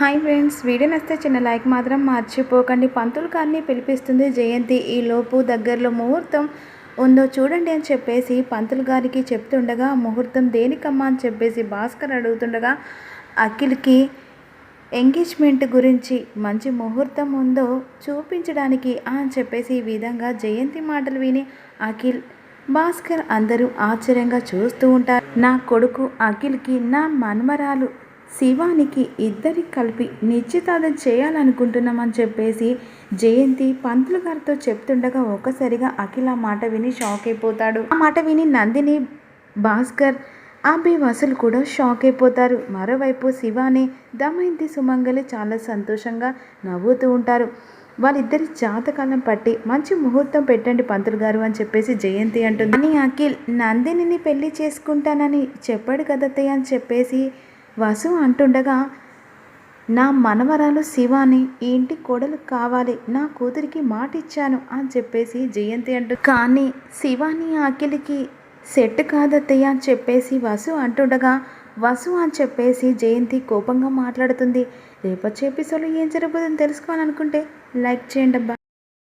Hi friends, video నచ్చితే చిన్న like మాత్రం మర్చిపోకండి. పంతులు గారిని పిలిపిస్తుంది జయంతి. ఈలోపు దగ్గరలో ముహూర్తం ఉందో చూడండి అని చెప్పేసి పంతులు గారికి చెప్తుండగా, ముహూర్తం దేనికమ్మా అని చెప్పేసి భాస్కర్ అడుగుతుండగా, అఖిల్కి ఎంగేజ్మెంట్ గురించి మంచి ముహూర్తం ఉందో చూపించడానికి అని చెప్పేసి ఈ విధంగా జయంతి మాటలు విని అఖిల్, భాస్కర్ అందరూ ఆశ్చర్యంగా చూస్తూ ఉంటారు. నా కొడుకు అఖిల్కి నా మనమరాలు శివానికి ఇద్దరికి కలిపి నిశ్చితార్థం చేయాలనుకుంటున్నామని చెప్పేసి జయంతి పంతులు గారితో చెప్తుండగా ఒక్కసారిగా అఖిల్ ఆ మాట విని షాక్ అయిపోతాడు. ఆ మాట విని నందిని, భాస్కర్, అభి, వసులు కూడా షాక్ అయిపోతారు. మరోవైపు శివాని, దమయంతి, సుమంగలి చాలా సంతోషంగా నవ్వుతూ ఉంటారు. వాళ్ళిద్దరి జాతకాలం పట్టి మంచి ముహూర్తం పెట్టండి పంతులు గారు అని చెప్పేసి జయంతి అంటుంది. అని అఖిల్ నందినిని పెళ్లి చేసుకుంటానని చెప్పాడు కదత్తయ్య అని చెప్పేసి వసు అంటుండగా, నా మనవరాలు శివాని ఈ ఇంటి కోడలు కావాలి, నా కూతురికి మాట ఇచ్చాను అని చెప్పేసి జయంతి కానీ శివాని అఖిల్కి సెట్ కాదత్తయ్య అని చెప్పేసి వసు అంటుండగా, వసు అని చెప్పేసి జయంతి కోపంగా మాట్లాడుతుంది. రేపటి ఎపిసోడ్లో ఏం జరగబోతుందో తెలుసుకోవాలనుకుంటే లైక్ చేయండి అబ్బా.